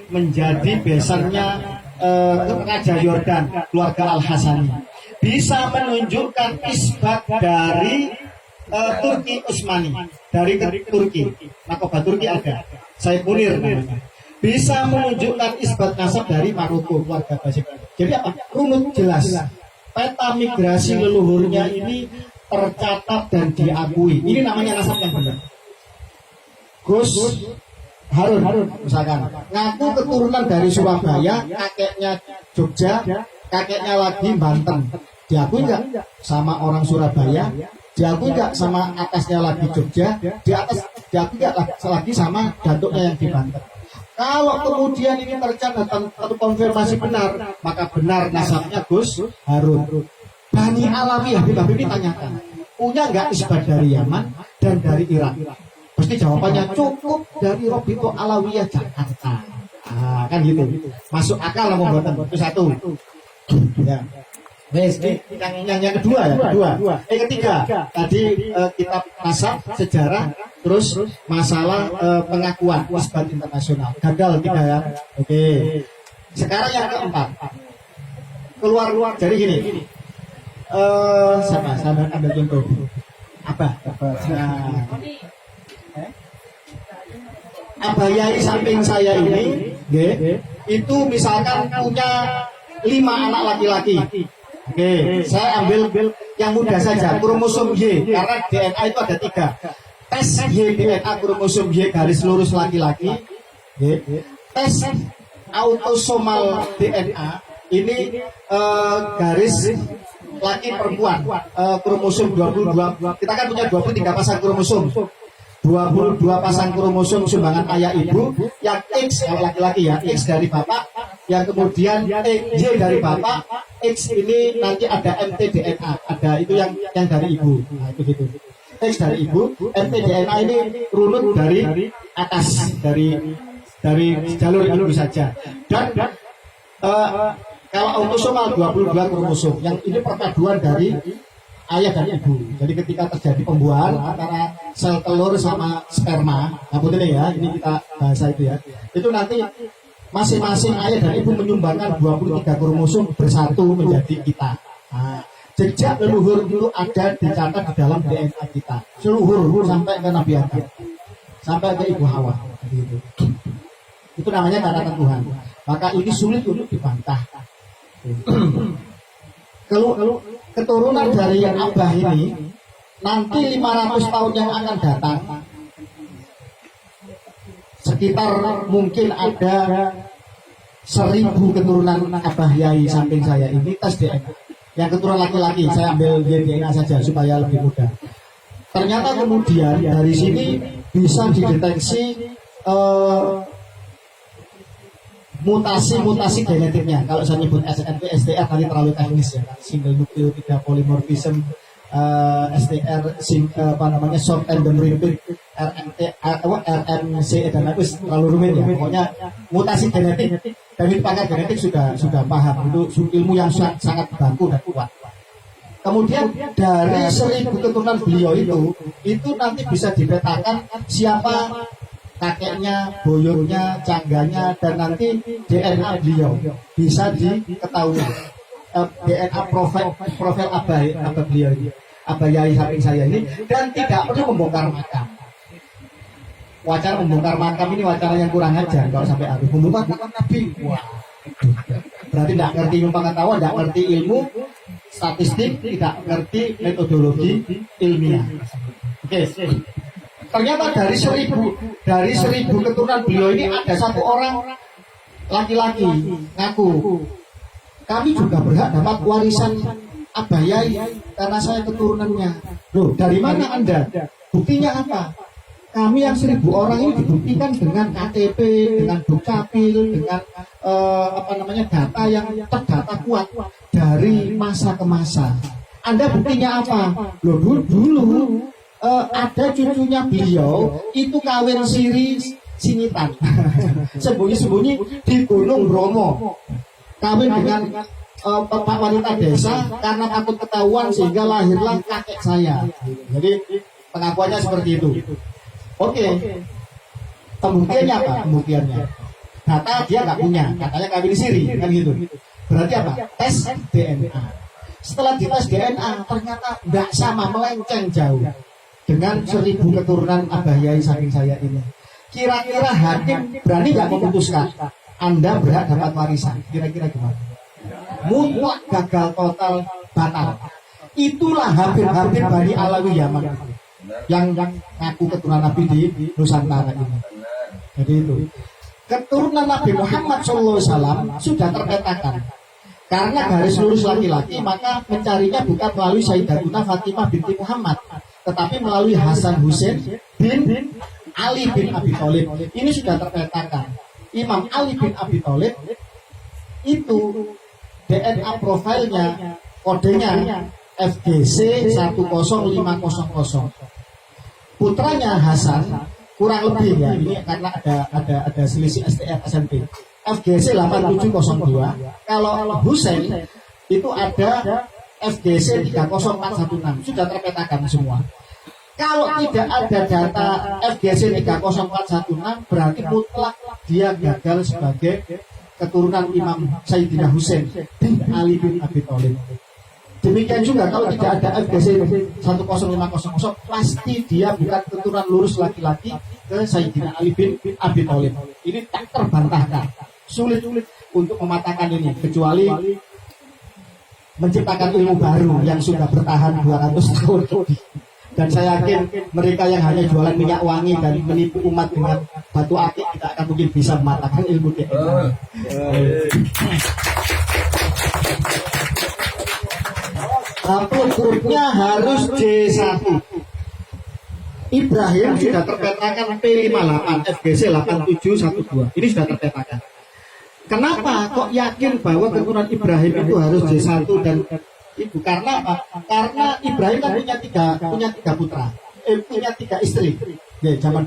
menjadi besannya Raja Yordan, keluarga Al-Hasani. Bisa menunjukkan isbat dari Turki Utsmani, dari Turki, Nakoba Turki ada, saya Munir namanya. Bisa menunjukkan isbat nasab dari Maroko, keluarga Basik. Jadi apa? Runut jelas. Peta migrasi leluhurnya ini tercatat dan diakui. Ini namanya nasab yang benar. Gus Harun misalkan ngaku keturunan dari Surabaya, kakeknya Jogja, kakeknya lagi Banten. Diakui nggak sama orang Surabaya? Diakui nggak sama atasnya lagi Jogja? Di atas diakui nggak lagi sama datuknya yang di Banten? Kalau kemudian ini tercatat atau konfirmasi benar, maka benar nasabnya Gus Harun. Bani Alawiyah, Habib ini tanyakan, punya nggak isbat dari Yaman dan dari Irak? Pasti jawabannya cukup dari Robito Alawiyah Jakarta. Kan gitu. Masuk akal lah pembuatan itu satu. Ya. Yang kedua ya, ketiga. Tadi kitab nasab, sejarah, terus masalah pengakuan isbat internasional. Gagal tiga ya. Oke. Sekarang yang keempat. Keluar jadi gini. Saya ambil contoh. Apa? Abayai samping saya ini, itu misalkan punya 5 anak laki-laki. Saya ambil yang muda saja, kromosom Y, karena DNA itu ada 3. Tes Y DNA kromosom Y garis lurus laki-laki, tes autosomal DNA ini garis laki perempuan, kromosom 22. Kita kan punya 23 pasang kromosom. 22 pasang kromosom sumbangan ayah ibu, yang X kalau laki-laki ya, X dari bapak, yang kemudian Y dari bapak, X ini nanti ada mtDNA, ada itu yang dari ibu. Nah, itu gitu. X dari ibu, mtDNA ini runut dari atas, dari jalur ibu saja. Dan kalau autosomal 22 kromosom, yang ini perpaduan dari ayah dan ibu. Jadi ketika terjadi pembuahan antara sel telur sama sperma, nah putih ya, ini kita bahasa itu ya. Itu nanti masing-masing ayah dan ibu menyumbangkan 23 kromosom bersatu menjadi kita. Nah, jejak leluhur itu ada dicatat di dalam DNA kita. Seluruh sampai ke Nabi Adam, sampai ke Ibu Hawa. Gitu. Itu namanya catatan Tuhan. Maka ini sulit untuk dibantah. Kalau keturunan dari yang Abah ini nanti 500 tahun yang akan datang, sekitar mungkin ada 1000 keturunan Abah Yai samping saya ini tes DNA. Yang keturunan laki-laki saya ambil DNA saja supaya lebih mudah. Ternyata kemudian dari sini bisa dideteksi mutasi genetiknya. Kalau saya nyebut SNP, STR tadi terlalu teknis ya, single nucleotide polymorphism, STR, short tandem repeat, RNC dan itu terlalu rumit ya. Pokoknya mutasi genetik, David pakar genetik sudah paham. Itu ilmu yang sangat baku dan kuat. Kemudian dari 1000 keturunan beliau itu nanti bisa dipetakan siapa kakeknya, boyoknya, cangganya, dan nanti DNA beliau bisa diketahui. DNA profil Abah beliau ini, Abah Yai samping saya ini, dan tidak perlu membongkar makam. Wacana membongkar makam ini wacana yang kurang ajar kalau sampai harus membongkar makam Nabi. Wah, berarti tidak ngerti ilmu pengetahuan, tidak ngerti ilmu statistik, tidak ngerti metodologi ilmiah. Oke. Ternyata dari 1000 keturunan beliau ini ada 1 orang laki-laki ngaku, kami juga berhak dapat warisan Abah Yai karena saya keturunannya. Loh, dari mana Anda? Buktinya apa? Kami yang 1000 orang ini dibuktikan dengan KTP, dengan Dukcapil, dengan data yang terdata kuat dari masa ke masa. Anda buktinya apa? Loh, dulu ada cucunya beliau itu kawin siri singitan sembunyi-sembunyi di Gunung Bromo, kawin dengan wanita desa karena takut ketahuan sehingga lahirlah kakek saya. Jadi pengakuannya seperti itu. Oke. Pembuktiannya apa? data dia nggak punya, katanya kawin siri kan gitu. Berarti apa? Tes DNA. Setelah dites DNA ternyata nggak sama, melenceng jauh dengan 1000 keturunan Abah Yai saking saya ini. Kira-kira hakim berani nggak memutuskan Anda berhak dapat warisan? Kira-kira gimana? Mutlak gagal total, batal. Itulah Habib-habib Bani Alawi Yaman yang ngaku keturunan Nabi di Nusantara ini. Jadi itu keturunan Nabi Muhammad SAW sudah terpetakan. Karena garis lurus laki-laki, maka mencarinya bukan melalui Sayyidatuna Fatimah binti Muhammad, tetapi melalui Hasan Husain bin Ali bin Abi Thalib. Ini sudah terpetakan. Imam Ali bin Abi Thalib itu DNA profilnya, kodenya FGC 10500. Putranya Hasan kurang lebih ya, ini karena ada selisih STR SMP. FGC 8702. Kalau Husain itu ada FGC 30416. Sudah terpetakan semua. Kalau tidak ada data FGC 30416, berarti mutlak dia gagal sebagai keturunan Imam Sayyidina Husain bin Ali bin Abi Thalib. Demikian juga kalau tidak ada FGC 10500, pasti dia bukan keturunan lurus laki-laki ke Sayyidina Ali bin Abi Thalib. Ini tak terbantahkan. Sulit untuk mematahkan ini, kecuali menciptakan ilmu baru yang sudah bertahan 200 tahun. Dan saya yakin mereka yang hanya jualan minyak wangi dan menipu umat dengan batu akik tidak akan mungkin bisa mematahkan ilmu DNA. Grupnya harus J1. Ibrahim sudah terpetakan P58 FGC 8712. Ini sudah terpetakan. Kenapa kok yakin bahwa keturunan Ibrahim itu harus J1 dan ibu? Karena apa? Karena Ibrahim kan punya tiga putra, punya 3 istri. Ya, zaman dulu